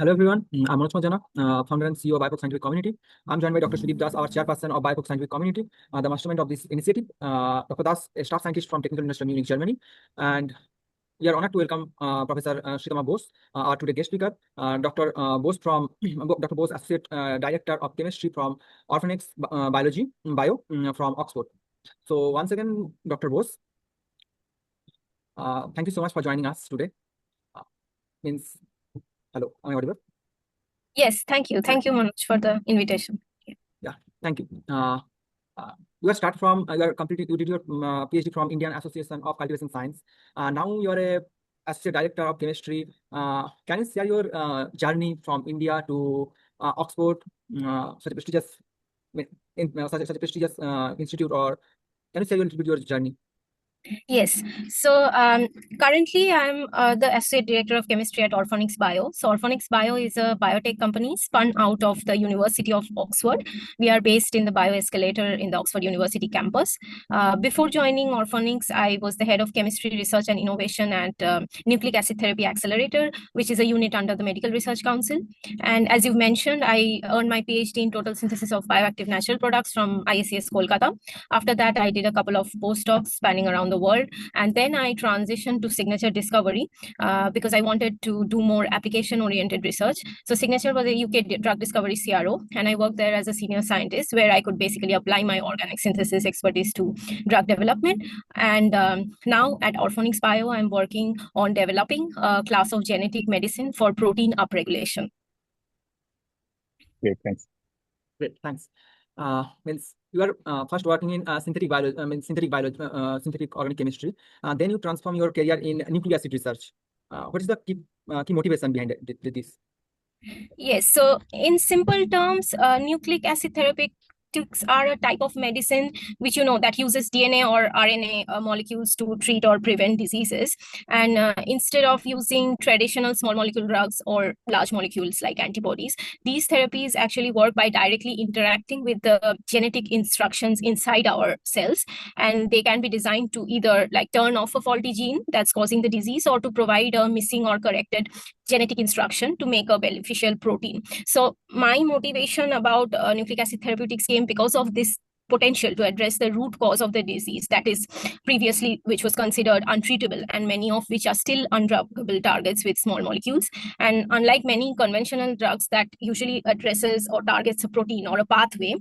Hello everyone, I'm Manoj Kumar, founder and CEO of BioFolk Scientific Community. I'm joined by Dr. Sudip Das, our chairperson of BioFolk Scientific Community, the mastermind of this initiative. Dr. Das, a staff scientist from Technical University of Munich, Germany, and we are honored to welcome Professor Sritama Bose, our today guest speaker. Dr. Bose from Dr. Bose, Associate Director of Chemistry from Orfonyx Bio from Oxford. So once again, Dr. Bose, thank you so much for joining us today. Means Hello, am I audible? Yes, thank you. Thank you, Manoj, for the invitation. Yeah, thank you. You are start from you did your PhD from Indian Association of Cultivation Science. Now you are a associate director of chemistry. Can you share your journey from India to Oxford, such a prestigious such a prestigious institute, or can you share a little bit your journey? Yes. So currently, I'm the Associate Director of Chemistry at Orfonyx Bio. So Orfonyx Bio is a biotech company spun out of the University of Oxford. We are based in the bioescalator in the Oxford University campus. Before joining Orfonyx, I was the head of chemistry research and innovation at Nucleic Acid Therapy Accelerator, which is a unit under the Medical Research Council. And as you mentioned, I earned my PhD in total synthesis of bioactive natural products from IACS Kolkata. After that, I did a couple of postdocs spanning around the world, and then I transitioned to Signature Discovery because I wanted to do more application-oriented research. So Signature was a UK drug discovery CRO, and I worked there as a senior scientist where I could basically apply my organic synthesis expertise to drug development. And now at Orfonyx Bio, I'm working on developing a class of genetic medicine for protein upregulation. Great, thanks. Great, thanks. Means you are first working in synthetic biology, synthetic organic chemistry. Then you transform your career in nucleic acid research. What is the key motivation behind this? Yes, so in simple terms, nucleic acid therapeutics are a type of medicine which that uses DNA or RNA molecules to treat or prevent diseases. And instead of using traditional small molecule drugs or large molecules like antibodies, these therapies actually work by directly interacting with the genetic instructions inside our cells. And they can be designed to either turn off a faulty gene that's causing the disease or to provide a missing or corrected genetic instruction to make a beneficial protein. So my motivation about nucleic acid therapeutics came because of this potential to address the root cause of the disease that is previously which was considered untreatable, and many of which are still undruggable targets with small molecules. And unlike many conventional drugs that usually addresses or targets a protein or a pathway,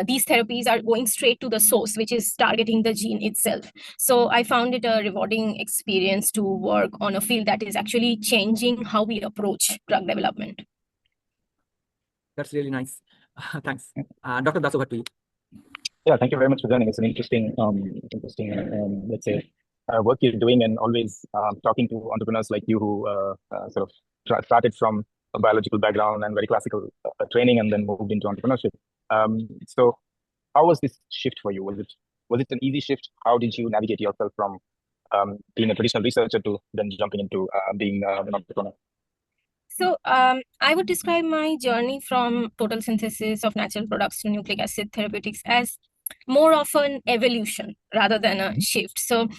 these therapies are going straight to the source, which is targeting the gene itself. So I found it a rewarding experience to work on a field that is actually changing how we approach drug development. That's really nice. Thanks. Dr. Das, over to you. Yeah, thank you very much for joining. It's an interesting, let's say, work you're doing, and always talking to entrepreneurs like you who sort of started from a biological background and very classical training, and then moved into entrepreneurship. So, how was this shift for you? Was it an easy shift? How did you navigate yourself from being a traditional researcher to then jumping into being an entrepreneur? So I would describe my journey from total synthesis of natural products to nucleic acid therapeutics as more of an evolution rather than a shift. So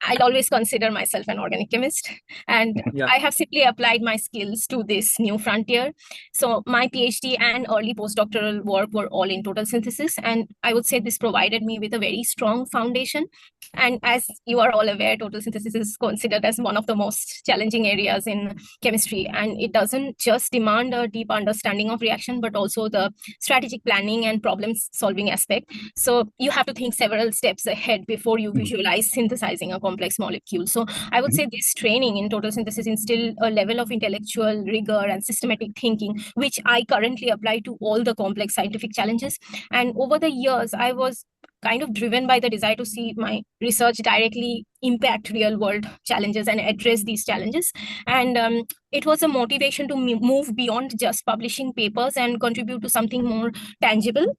I'll always consider myself an organic chemist, and I have simply applied my skills to this new frontier. So my PhD and early postdoctoral work were all in total synthesis, and I would say this provided me with a very strong foundation. And as you are all aware, total synthesis is considered as one of the most challenging areas in chemistry, and it doesn't just demand a deep understanding of reaction, but also the strategic planning and problem solving aspect. So you have to think several steps ahead before you visualize synthesizing a complex molecule. So I would say this training in total synthesis instilled a level of intellectual rigor and systematic thinking, which I currently apply to all the complex scientific challenges. And over the years, I was kind of driven by the desire to see my research directly impact real world challenges and address these challenges. And it was a motivation to move beyond just publishing papers and contribute to something more tangible,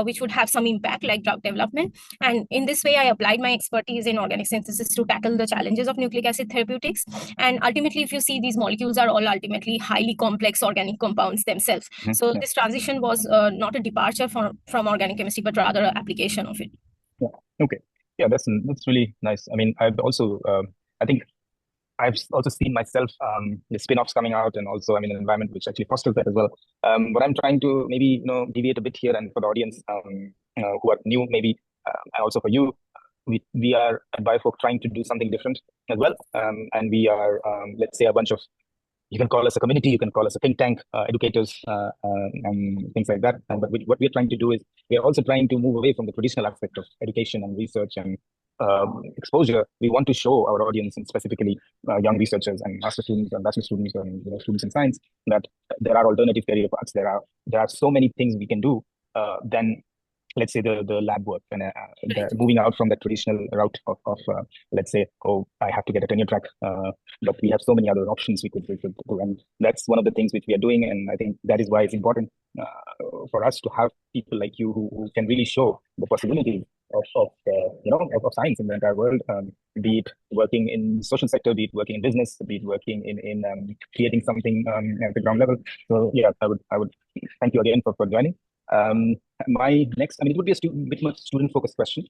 which would have some impact, like drug development. And in this way, I applied my expertise in organic synthesis to tackle the challenges of nucleic acid therapeutics. And ultimately, if you see, these molecules are all ultimately highly complex organic compounds themselves. So this transition was not a departure from organic chemistry, but rather an application of it. Yeah. Okay. Yeah, that's really nice. I mean, I've also, I think I've also seen myself the spin-offs coming out, and also I'm in an environment which actually fosters that as well. But I'm trying to maybe deviate a bit here, and for the audience who are new, maybe, and also for you, we are at BioFolk trying to do something different as well. And we are, let's say, a bunch of, you can call us a community, you can call us a think tank, educators, and things like that. But what we're trying to do is we're also trying to move away from the traditional aspect of education and research and exposure. We want to show our audience, and specifically young researchers and master students and bachelor students and students in science, that there are alternative career paths. There are so many things we can do than, let's say, the lab work, and moving out from the traditional route of let's say, oh, I have to get a tenure track, but we have so many other options we could do, and that's one of the things which we are doing. And I think that is why it's important for us to have people like you who can really show the possibilities of science in the entire world, be it working in social sector, be it working in business, be it working in creating something at the ground level. So yeah, I would thank you again for joining. My next, it would be a bit more student-focused question.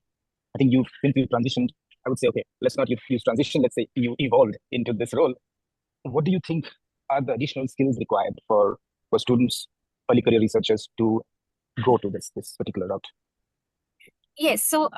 I think since you transitioned, I would say, okay, let's not use transition, let's say you evolved into this role. What do you think are the additional skills required for students, early career researchers, to go to this particular route? Yes, so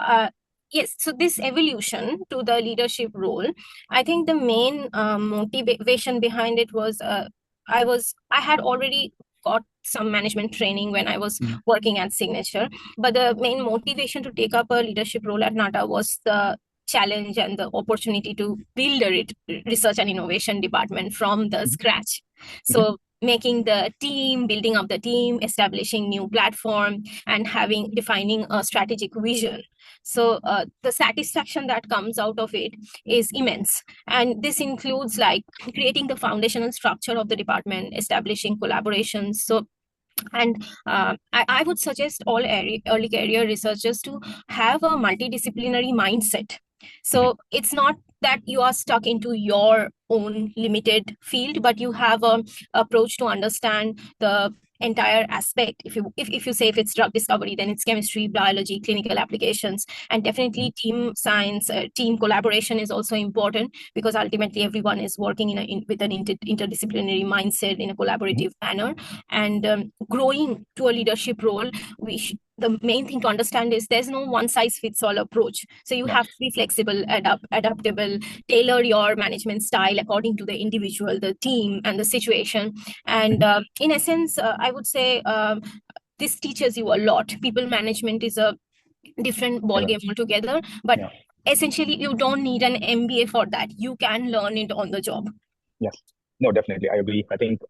this evolution to the leadership role, I think the main motivation behind it was I had already got some management training when I was working at Signature, but the main motivation to take up a leadership role at NATA was the challenge and the opportunity to build a research and innovation department from the scratch. So making the team, building up the team, establishing new platform, and defining a strategic vision. So the satisfaction that comes out of it is immense. And this includes like creating the foundational structure of the department, establishing collaborations. So and I would suggest all early career researchers to have a multidisciplinary mindset. So it's not that you are stuck into your own limited field, but you have an approach to understand the entire aspect. If you say if it's drug discovery, then it's chemistry, biology, clinical applications, and definitely team science, team collaboration is also important, because ultimately everyone is working with an interdisciplinary mindset in a collaborative manner. And growing to a leadership role, the main thing to understand is there's no one-size-fits-all approach. So you have to be flexible, adaptable, tailor your management style according to the individual, the team, and the situation. And in essence, I would say this teaches you a lot. People management is a different ballgame altogether, but essentially you don't need an MBA for that. You can learn it on the job. Yes. No, definitely. I agree. I think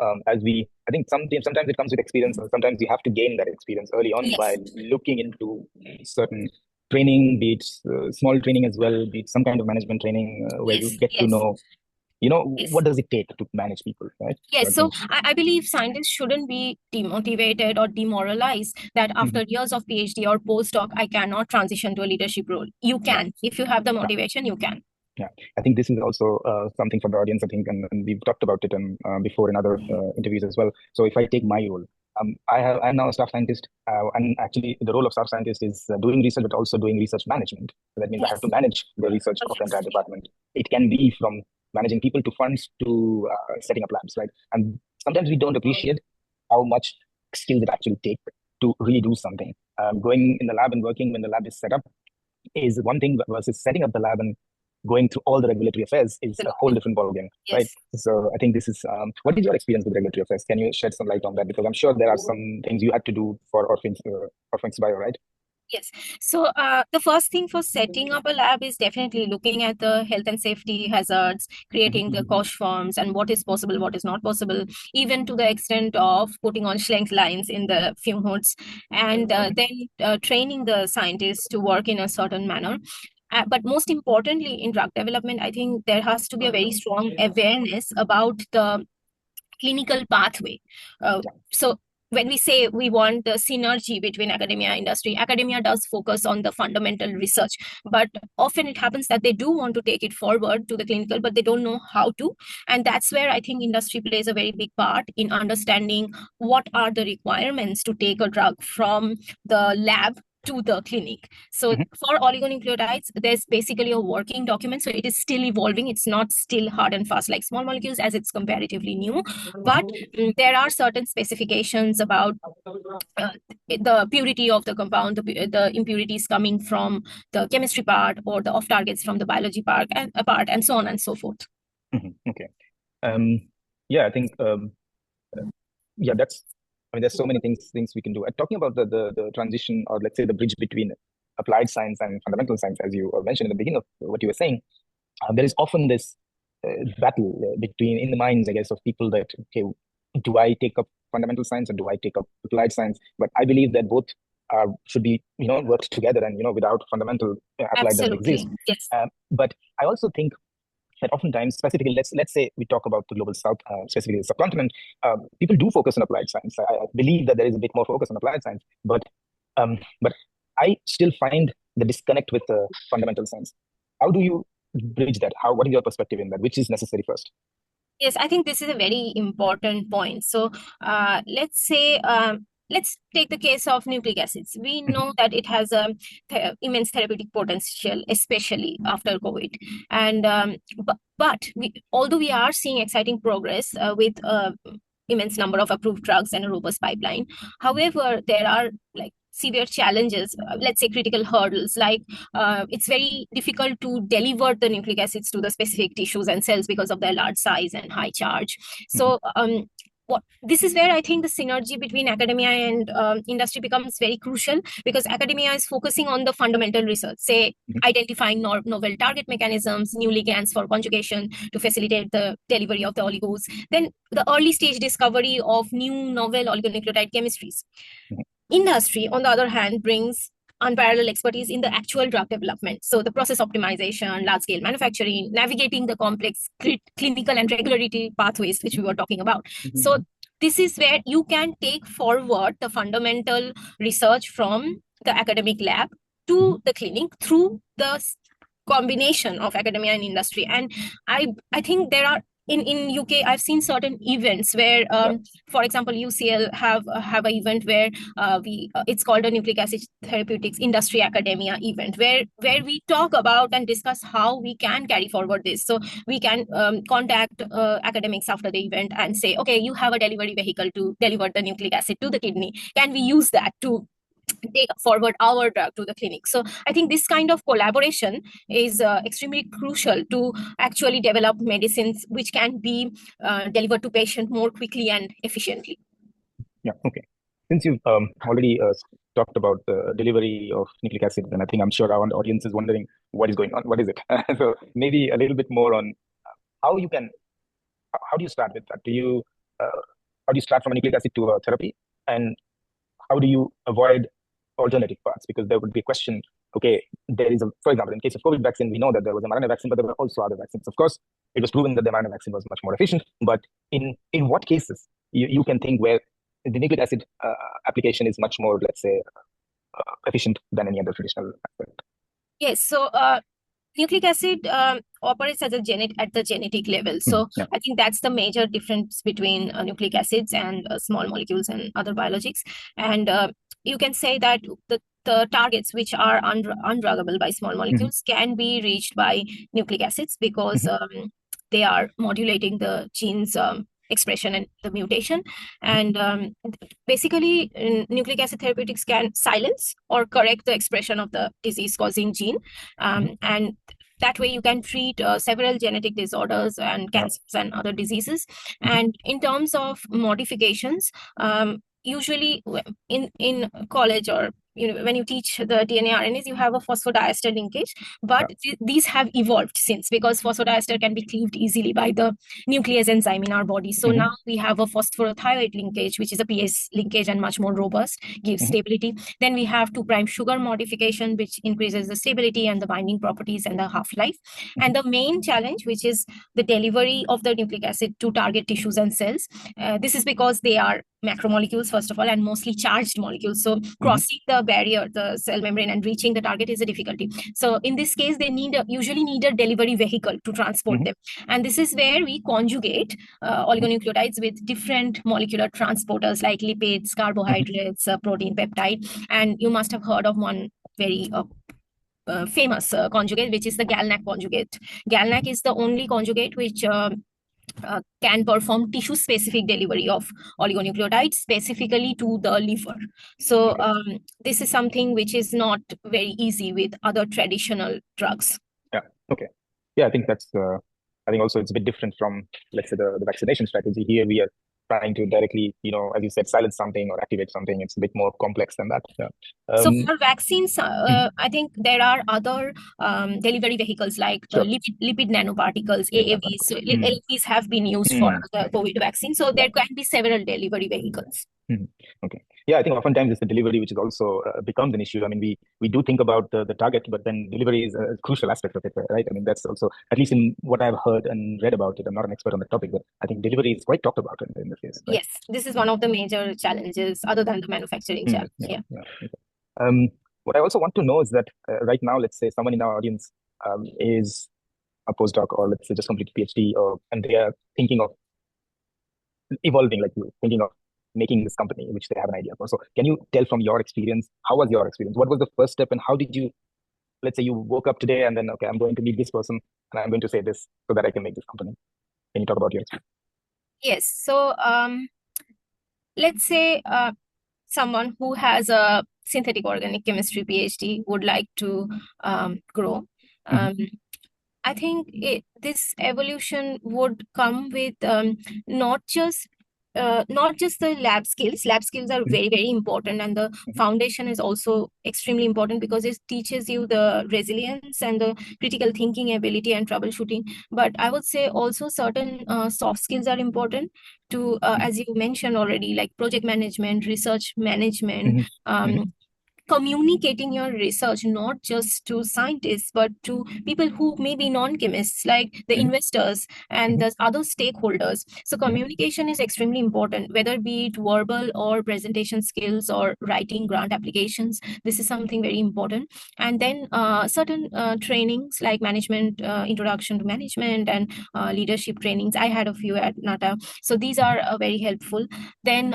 sometimes it comes with experience, and sometimes you have to gain that experience early on by looking into certain training, be it small training as well, be it some kind of management training where you get to know, what does it take to manage people, right? Yes, so I believe scientists shouldn't be demotivated or demoralized that after years of PhD or postdoc, I cannot transition to a leadership role. You can. If you have the motivation, you can. Yeah, I think this is also something for the audience, I think, and we've talked about it before in other interviews as well. So if I take my role, I'm now a staff scientist, and actually the role of staff scientist is doing research, but also doing research management. So that means I have to manage the research of the entire department. It can be from managing people to funds to setting up labs, right? And sometimes we don't appreciate how much skills it actually takes to really do something. Going in the lab and working when the lab is set up is one thing, versus setting up the lab and going through all the regulatory affairs is a whole different ballgame, right? So I think this is, what is your experience with regulatory affairs? Can you shed some light on that? Because I'm sure there are some things you had to do for Orfonyx Bio, right? Yes. So the first thing for setting up a lab is definitely looking at the health and safety hazards, creating the cost forms and what is possible, what is not possible, even to the extent of putting on Schlenk lines in the fume hoods, and then training the scientists to work in a certain manner. But most importantly, in drug development, I think there has to be a very strong awareness about the clinical pathway. So when we say we want the synergy between academia and industry, academia does focus on the fundamental research, but often it happens that they do want to take it forward to the clinical, but they don't know how to. And that's where I think industry plays a very big part in understanding what are the requirements to take a drug from the lab to the clinic. So for oligonucleotides, there's basically a working document. So it is still evolving. It's not still hard and fast like small molecules, as it's comparatively new. But there are certain specifications about the purity of the compound, the impurities coming from the chemistry part or the off targets from the biology part, and so on and so forth. Okay. Yeah, I think yeah, there's so many things we can do. Talking about the transition, or let's say the bridge between applied science and fundamental science, as you mentioned in the beginning of what you were saying, there is often this battle between in the minds, I guess, of people that, okay, do I take up fundamental science or do I take up applied science? But I believe that both should be, worked together, and without fundamental, applied doesn't exist. Yes. But I also think that oftentimes, specifically, let's say we talk about the global south, specifically the subcontinent, people do focus on applied science. I believe that there is a bit more focus on applied science, but I still find the disconnect with the fundamental science. How do you bridge that? What is your perspective in that? Which is necessary first? Yes, I think this is a very important point. So let's say, let's take the case of nucleic acids. We know that it has immense therapeutic potential, especially after COVID. And but although we are seeing exciting progress with immense number of approved drugs and a robust pipeline, however, there are like severe challenges, let's say critical hurdles, like it's very difficult to deliver the nucleic acids to the specific tissues and cells because of their large size and high charge. So this is where I think the synergy between academia and industry becomes very crucial, because academia is focusing on the fundamental research, say identifying novel target mechanisms, new ligands for conjugation to facilitate the delivery of the oligos, then the early stage discovery of new novel oligonucleotide chemistries. Industry, on the other hand, brings unparalleled expertise in the actual drug development. So the process optimization, large-scale manufacturing, navigating the complex clinical and regulatory pathways, which we were talking about. So this is where you can take forward the fundamental research from the academic lab to the clinic through the combination of academia and industry. And I think there are, in UK, I've seen certain events where, for example, UCL have an event where it's called a Nucleic Acid Therapeutics Industry Academia event, where we talk about and discuss how we can carry forward this. So we can contact academics after the event and say, okay, you have a delivery vehicle to deliver the nucleic acid to the kidney. Can we use that to take forward our drug to the clinic? So I think this kind of collaboration is extremely crucial to actually develop medicines which can be delivered to patient more quickly and efficiently. Yeah, okay. Since you've already talked about the delivery of nucleic acid, then I think I'm sure our audience is wondering what is going on. What is it? So maybe a little bit more on how do you start with that? How do you start from a nucleic acid to a therapy? And how do you avoid alternative paths? Because there would be a question, okay, for example, in case of COVID vaccine, we know that there was a mRNA vaccine, but there were also other vaccines. Of course, it was proven that the mRNA vaccine was much more efficient, but in what cases you can think where the nucleic acid application is much more, let's say, efficient than any other traditional aspect? Yes, so nucleic acid operates at the genetic level. So I think that's the major difference between nucleic acids and small molecules and other biologics. And you can say that the targets which are undruggable by small molecules can be reached by nucleic acids, because they are modulating the genes expression and the mutation. And basically, nucleic acid therapeutics can silence or correct the expression of the disease-causing gene. And that way you can treat several genetic disorders and cancers and other diseases. And in terms of modifications, usually in college or when you teach the DNA RNAs, you have a phosphodiester linkage, but these have evolved since, because phosphodiester can be cleaved easily by the nuclease enzyme in our body. So now we have a phosphorothioate linkage, which is a PS linkage and much more robust, gives stability. Then we have 2' sugar modification, which increases the stability and the binding properties and the half-life. And the main challenge, which is the delivery of the nucleic acid to target tissues and cells. This is because they are macromolecules, first of all, and mostly charged molecules. So crossing the barrier, the cell membrane, and reaching the target is a difficulty. So in this case, they usually need a delivery vehicle to transport them. And this is where we conjugate oligonucleotides with different molecular transporters like lipids, carbohydrates, protein, peptide. And you must have heard of one very famous conjugate, which is the GalNAc conjugate. GalNAc is the only conjugate which can perform tissue-specific delivery of oligonucleotides specifically to the liver. So this is something which is not very easy with other traditional drugs. Yeah. Okay. Yeah, I think that's. I think also it's a bit different from, let's say, the vaccination strategy. Here we are trying to directly, as you said, silence something or activate something. It's a bit more complex than that. Yeah. So for vaccines, I think there are other delivery vehicles like lipid nanoparticles, AAVs. So AAVs have been used for the COVID vaccine. So there can be several delivery vehicles. Okay. Yeah, I think oftentimes it's the delivery which is also becomes an issue. I mean, we do think about the target, but then delivery is a crucial aspect of it, right? I mean, that's also, at least in what I've heard and read about it, I'm not an expert on the topic, but I think delivery is quite talked about in this case. Right? Yes, this is one of the major challenges other than the manufacturing challenge. Okay. What I also want to know is that right now, let's say someone in our audience is a postdoc or let's say just completed PhD, and they are thinking of evolving like you, thinking of making this company, which they have an idea for. So can you tell from your experience, how was your experience? What was the first step and how did you, let's say you woke up today and then, okay, I'm going to meet this person and I'm going to say this so that I can make this company. Can you talk about your experience? Yes. So let's say someone who has a synthetic organic chemistry PhD would like to grow. I think this evolution would come with not just the lab skills. Lab skills are very, very important, and the foundation is also extremely important because it teaches you the resilience and the critical thinking ability and troubleshooting. But I would say also certain soft skills are important to, as you mentioned already, like project management, research management, communicating your research not just to scientists but to people who may be non-chemists like the investors and the other stakeholders. So communication is extremely important, whether be it verbal or presentation skills or writing grant applications. This is something very important. And then certain trainings like management, introduction to management and leadership trainings. I had a few at NATA. So these are very helpful. Then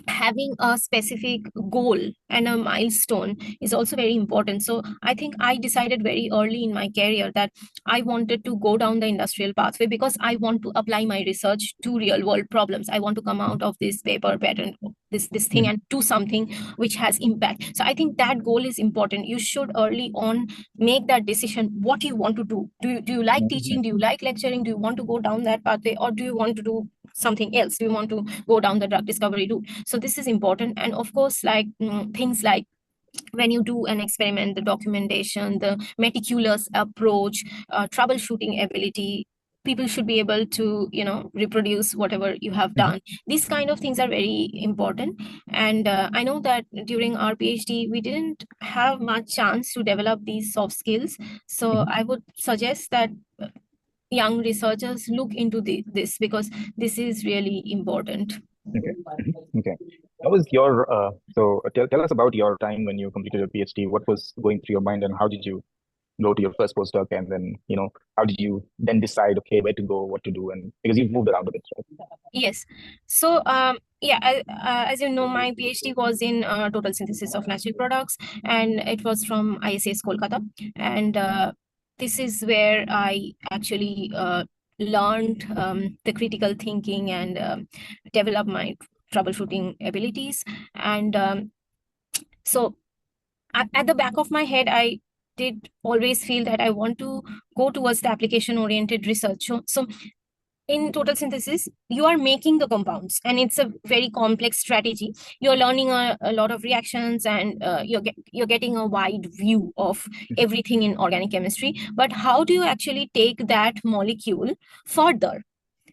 having a specific goal and a milestone is also very important. So I think I decided very early in my career that I wanted to go down the industrial pathway because I want to apply my research to real world problems. I want to come out of this paper pattern, this thing, and do something which has impact. So I think that goal is important. You should early on make that decision what you want to do. Do you like teaching? Do you like lecturing? Do you want to go down that pathway, or do you want to do something else? Do you want to go down the drug discovery route? So this is important. And of course, like things like when you do an experiment, the documentation, the meticulous approach, troubleshooting ability, people should be able to, reproduce whatever you have done. These kind of things are very important. And I know that during our PhD, we didn't have much chance to develop these soft skills. So I would suggest that young researchers look into this because this is really important. Okay. How was your, so tell us about your time when you completed your PhD. What was going through your mind and how did you go to your first postdoc? And then, how did you then decide, okay, where to go, what to do? And because you've moved around a bit, right? Yes. So, as you know, my PhD was in total synthesis of natural products, and it was from ISAS Kolkata. And this is where I actually learned the critical thinking and developed my troubleshooting abilities. And so at the back of my head, I did always feel that I want to go towards the application-oriented research. So in total synthesis, you are making the compounds, and it's a very complex strategy. You're learning a lot of reactions, and you're getting a wide view of everything in organic chemistry. But how do you actually take that molecule further?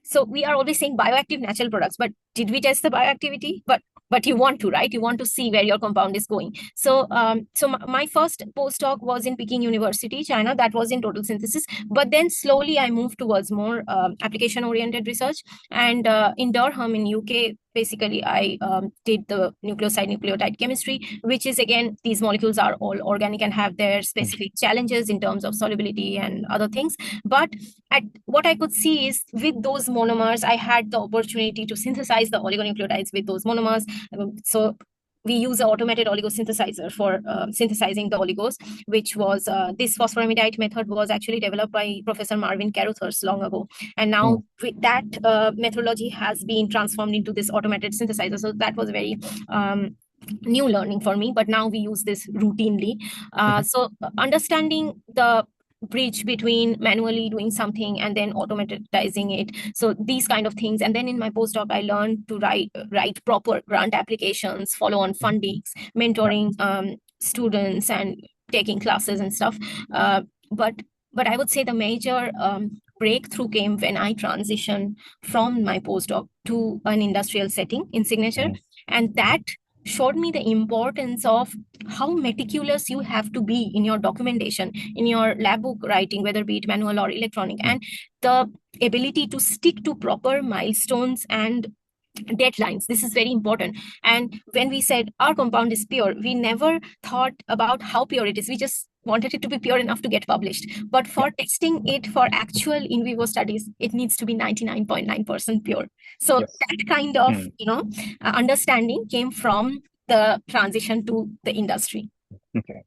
So we are always saying bioactive natural products, but did we test the bioactivity? But you want to, right? You want to see where your compound is going. So my first postdoc was in Peking University, China. That was in total synthesis. But then slowly I moved towards more application-oriented research. And in Durham in UK, basically I did the nucleoside-nucleotide chemistry, which is, again, these molecules are all organic and have their specific challenges in terms of solubility and other things. But what I could see is with those monomers, I had the opportunity to synthesize the oligonucleotides with those monomers. So we use an automated oligosynthesizer for synthesizing the oligos, which was this phosphoramidite method was actually developed by Professor Marvin Carruthers long ago. And now that methodology has been transformed into this automated synthesizer. So that was very new learning for me, but now we use this routinely. So understanding the bridge between manually doing something and then automatizing it, so these kind of things. And then in my postdoc I learned to write proper grant applications, follow on fundings, mentoring students and taking classes and stuff. But I would say the major breakthrough came when I transitioned from my postdoc to an industrial setting in Signature. And that showed me the importance of how meticulous you have to be in your documentation, in your lab book writing, whether be it manual or electronic, and the ability to stick to proper milestones and deadlines. This is very important. And when we said our compound is pure, we never thought about how pure it is. We just wanted it to be pure enough to get published. But for testing it for actual in vivo studies, it needs to be 99.9% pure. So that kind of understanding came from the transition to the industry. Okay.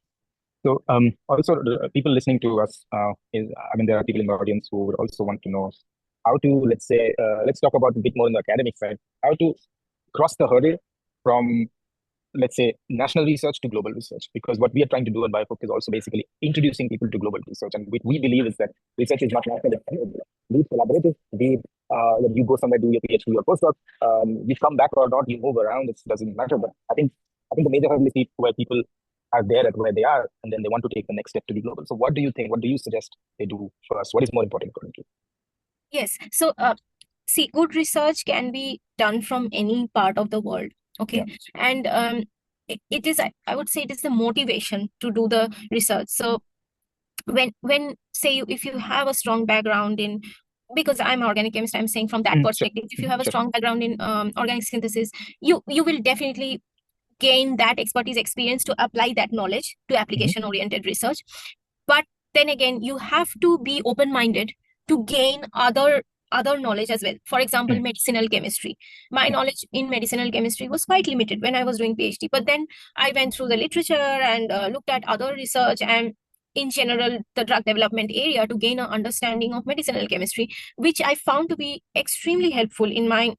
So also people listening to us, there are people in the audience who would also want to know how to, let's say, let's talk about a bit more on the academic side, how to cross the hurdle from, let's say, national research to global research. Because what we are trying to do at BioFolk is also basically introducing people to global research. And what we believe is that research is not national, it's collaborative. When you go somewhere, do your PhD or postdoc, you come back or not, you move around, it doesn't matter. But I think the major hurdle is where people are there at where they are, and then they want to take the next step to be global. So what do you think? What do you suggest they do first? What is more important according to you? Yes. So see, good research can be done from any part of the world. Okay. And it is, I would say, it is the motivation to do the research. So when say if you have a strong background in, because I'm organic chemist, I'm saying from that perspective, if you have a strong background in organic synthesis, you will definitely gain that expertise, experience to apply that knowledge to application oriented research. But then again, you have to be open-minded to gain other knowledge as well. For example, medicinal chemistry. My knowledge in medicinal chemistry was quite limited when I was doing PhD. But then I went through the literature and looked at other research and in general the drug development area to gain an understanding of medicinal chemistry, which I found to be extremely helpful in my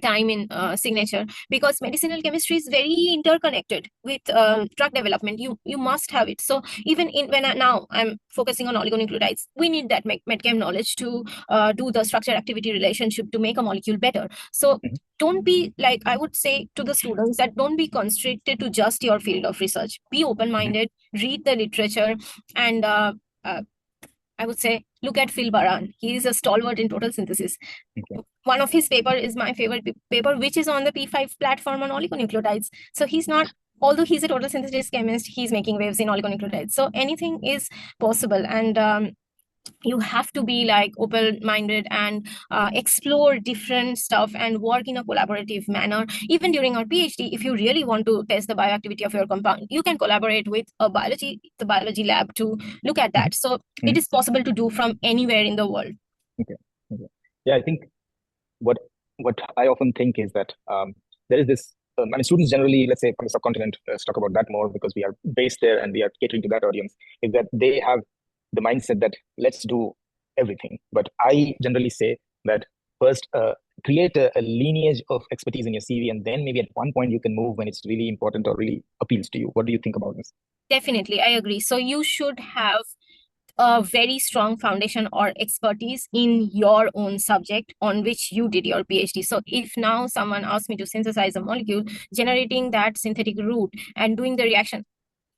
time in Signature, because medicinal chemistry is very interconnected with drug development. You must have it. So even now I'm focusing on oligonucleotides, we need that medchem knowledge to do the structure activity relationship to make a molecule better. So don't be, like, I would say to the students, that don't be constricted to just your field of research. Be open-minded, read the literature, and I would say look at Phil Baran. He is a stalwart in total synthesis. One of his paper is my favorite paper, which is on the P5 platform on oligonucleotides. So he's not, although he's a total synthesis chemist, he's making waves in oligonucleotides. So anything is possible. And you have to be like open-minded and explore different stuff and work in a collaborative manner. Even during our PhD, if you really want to test the bioactivity of your compound, you can collaborate with the biology lab to look at that. So it is possible to do from anywhere in the world. Okay. Yeah, I think what I often think is that there is this, students generally, let's say from the subcontinent, let's talk about that more because we are based there and we are catering to that audience, is that they have the mindset that let's do everything. But I generally say that first create a lineage of expertise in your CV, and then maybe at one point you can move when it's really important or really appeals to you. What do you think about this? Definitely, I agree. So you should have a very strong foundation or expertise in your own subject on which you did your PhD. So if now someone asks me to synthesize a molecule, generating that synthetic route and doing the reaction,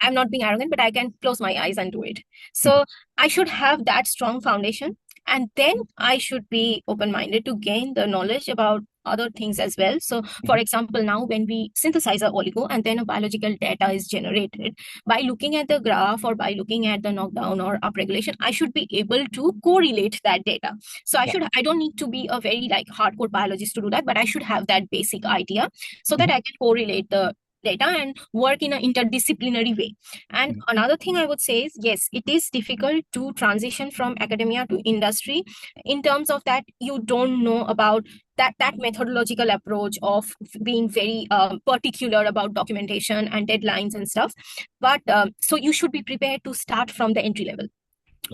I'm not being arrogant, but I can close my eyes and do it. So I should have that strong foundation. And then I should be open-minded to gain the knowledge about other things as well. So for example, now when we synthesize a oligo and then a biological data is generated, by looking at the graph or by looking at the knockdown or upregulation, I should be able to correlate that data. So I don't need to be a very like hardcore biologist to do that, but I should have that basic idea so that I can correlate the data and work in an interdisciplinary way. And another thing I would say is, yes, it is difficult to transition from academia to industry in terms of that you don't know about that methodological approach of being very particular about documentation and deadlines and stuff. But so you should be prepared to start from the entry level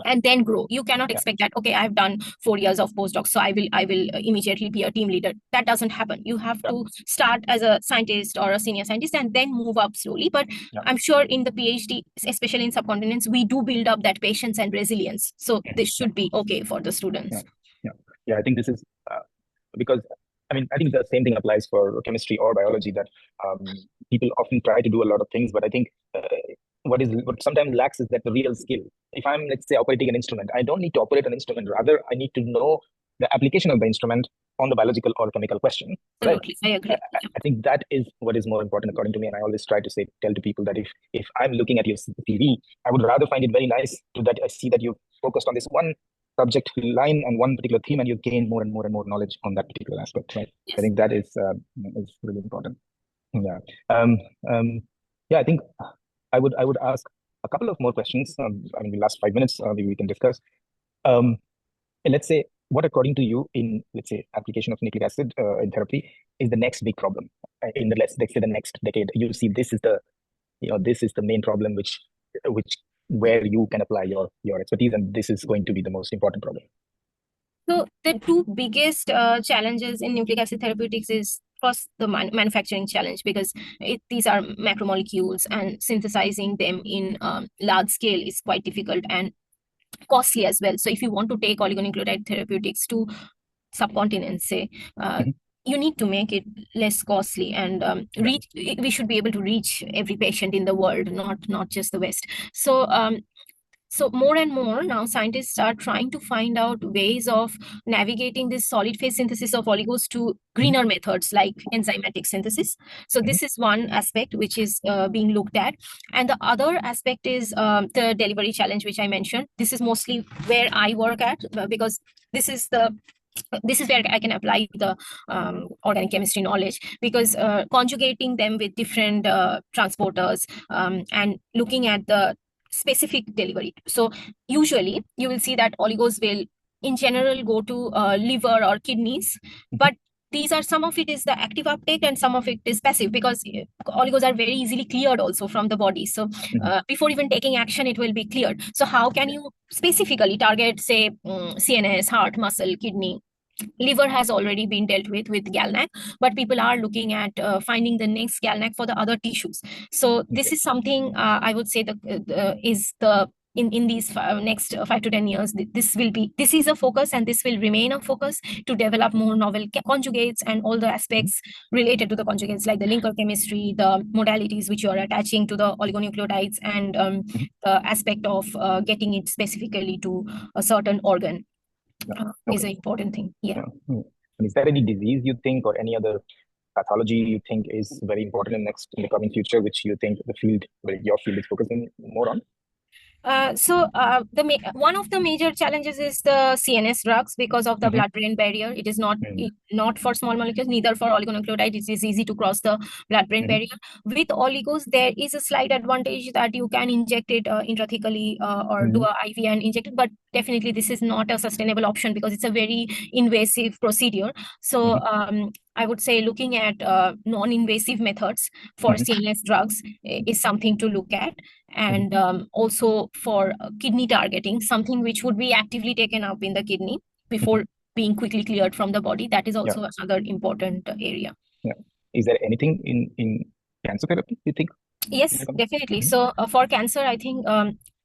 and then grow. You cannot expect that, okay, I've done 4 years of postdoc, so I will immediately be a team leader. That doesn't happen. You have to start as a scientist or a senior scientist and then move up slowly. But I'm sure in the PhD, especially in subcontinents, we do build up that patience and resilience. So this should be okay for the students. I think this is because I think the same thing applies for chemistry or biology, that people often try to do a lot of things, but I think what sometimes lacks is that the real skill. If I'm, let's say, operating an instrument, I don't need to operate an instrument. Rather, I need to know the application of the instrument on the biological or chemical question. Absolutely, right? I agree. I think that is what is more important according to me. And I always try to tell to people that if I'm looking at your CV, I would rather find it very nice that I see that you focused on this one subject line and one particular theme, and you gain more and more and more knowledge on that particular aspect. Right? Yes. I think that is really important. I think I would ask a couple of more questions. The last 5 minutes, maybe we can discuss. Let's say, what according to you in, let's say, application of nucleic acid in therapy is the next big problem in the let's say the next decade? You see, this is the main problem which where you can apply your expertise, and this is going to be the most important problem. So the two biggest challenges in nucleic acid therapeutics is first the manufacturing challenge, because these are macromolecules and synthesizing them in large scale is quite difficult and costly as well. So if you want to take oligonucleotide therapeutics to subcontinents, say, you need to make it less costly and we should be able to reach every patient in the world, not just the West. So more and more now scientists are trying to find out ways of navigating this solid phase synthesis of oligos to greener methods like enzymatic synthesis. So this is one aspect which is being looked at. And the other aspect is the delivery challenge, which I mentioned. This is mostly where I work at, because this is where I can apply the organic chemistry knowledge, because conjugating them with different transporters and looking at the specific delivery. So usually you will see that oligos will in general go to liver or kidneys, but some of it is the active uptake and some of it is passive, because oligos are very easily cleared also from the body. So before even taking action, it will be cleared. So how can you specifically target, say, CNS, heart, muscle, kidney? Liver has already been dealt with GalNAc, but people are looking at finding the next GalNAc for the other tissues. So this is something I would say in these next 5 to 10 years, this is a focus, and this will remain a focus to develop more novel conjugates and all the aspects related to the conjugates, like the linker chemistry, the modalities which you are attaching to the oligonucleotides, and the aspect of getting it specifically to a certain organ. Is an important thing. Is there any disease you think, or any other pathology you think is very important in the coming future, which you think your field is focusing more on? One of the major challenges is the CNS drugs, because of the blood-brain barrier. It is not for small molecules, neither for oligonucleotide. It is easy to cross the blood-brain barrier. With oligos, there is a slight advantage that you can inject it intrathecally or do a IV and inject it, but definitely this is not a sustainable option because it's a very invasive procedure. So I would say looking at non-invasive methods for CNS drugs is something to look at. And also for kidney targeting, something which would be actively taken up in the kidney before being quickly cleared from the body. That is also another important area. Is there anything in cancer therapy, you think? Yes, definitely. So for cancer, I think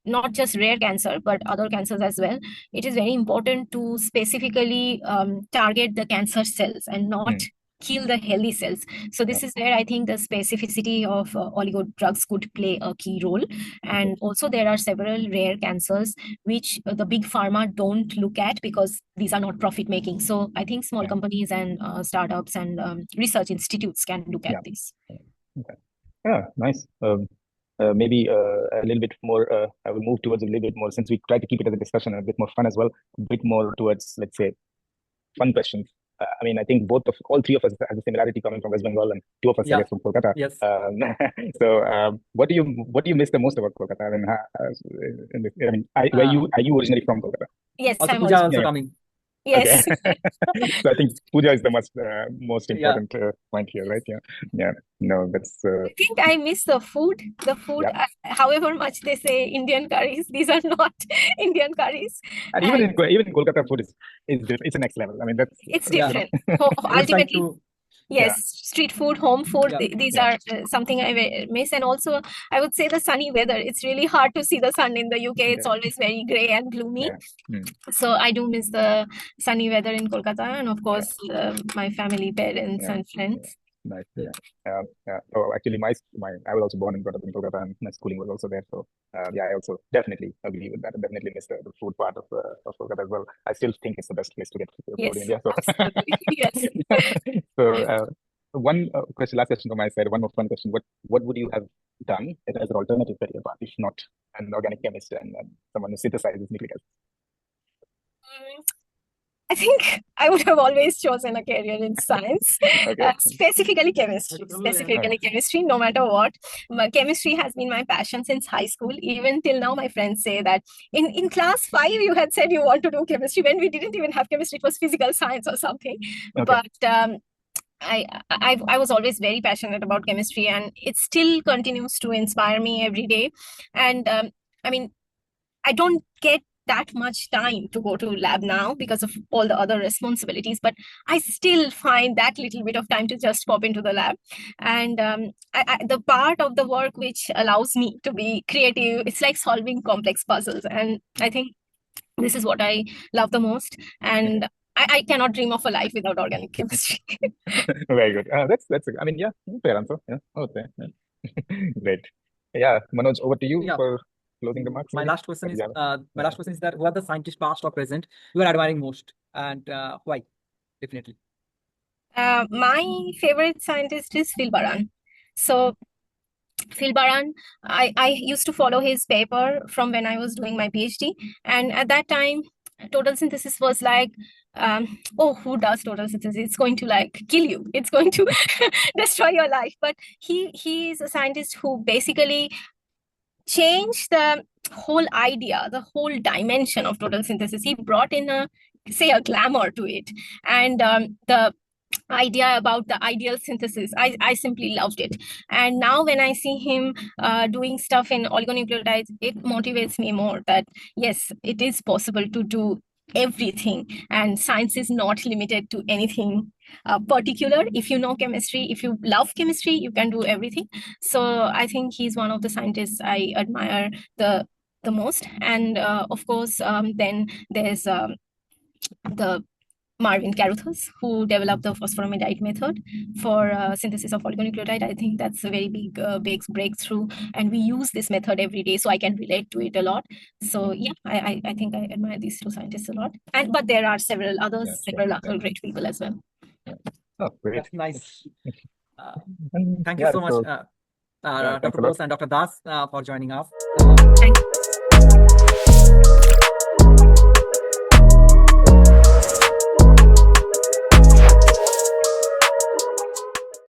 not just rare cancer, but other cancers as well, it is very important to specifically target the cancer cells and not kill the healthy cells. So this is where I think the specificity of oligo drugs could play a key role. And also there are several rare cancers which the big pharma don't look at because these are not profit making. So I think small companies and startups and research institutes can look at this. Okay. Yeah, nice. Maybe a little bit more, I will move towards a little bit more, since we try to keep it as a discussion, a bit more fun as well, a bit more towards, let's say, fun questions. I mean, I think all three of us have a similarity coming from West Bengal, and two of us, I guess, from Kolkata. Yes. So, what do you miss the most about Kolkata? I mean, are you originally from Kolkata? Yes, Also, I'm Pooja also also coming. Yes. Okay. So I think Pooja is the most important point here, right? Yeah. No, that's. I think I miss the food. However much they say Indian curries, these are not Indian curries. And even in Kolkata, food is it's the next level. I mean, it's different. Ultimately, yes, street food, home food, these are something I miss. And also, I would say the sunny weather. It's really hard to see the sun in the UK. It's always very grey and gloomy. So I do miss the sunny weather in Kolkata, and of course, my family, parents, and friends. Nice. Oh, actually, I was also born and brought up in Kolkata, and my schooling was also there. So, I also definitely agree with that. I definitely miss the food part of Kolkata as well. I still think it's the best place to get food in India. So, yes. So, last question from my side. One more fun question. What would you have done as an alternative career path, if not an organic chemist and someone who synthesizes nucleic acids? I think I would have always chosen a career in science, specifically chemistry, no matter what. But chemistry has been my passion since high school. Even till now, my friends say that in class 5, you had said you want to do chemistry when we didn't even have chemistry. It was physical science or something. But I was always very passionate about chemistry, and it still continues to inspire me every day. And I mean, I don't get that much time to go to lab now because of all the other responsibilities, but I still find that little bit of time to just pop into the lab. And the part of the work which allows me to be creative, it's like solving complex puzzles. And I think this is what I love the most. And I cannot dream of a life without organic chemistry. Very good. That's I mean, fair answer. Okay. Great. Yeah, Manoj, over to you for closing remarks. My last question is that who are the scientists, past or present, you are admiring most, and why? Definitely. My favorite scientist is Phil Baran. So Phil Baran, I used to follow his paper from when I was doing my PhD, and at that time, total synthesis was like, oh, who does total synthesis? It's going to like kill you. It's going to destroy your life. But he is a scientist who basically changed the whole idea, the whole dimension of total synthesis. He brought in a glamour to it, and the idea about the ideal synthesis, I simply loved it. And now when I see him doing stuff in oligonucleotides, it motivates me more that yes, it is possible to do everything, and science is not limited to anything particular. If you know chemistry, if you love chemistry, you can do everything. So I think he's one of the scientists I admire the most. And of course, then there's the Marvin Carruthers, who developed the phosphoramidite method for synthesis of oligonucleotide. I think that's a very big breakthrough, and we use this method every day, so I can relate to it a lot. So yeah, I think I admire these two scientists a lot. But there are several others, several other great people as well. Oh, great. That's nice. Thank you so much, Dr. Bose and Dr. Das, for joining us. Thank you.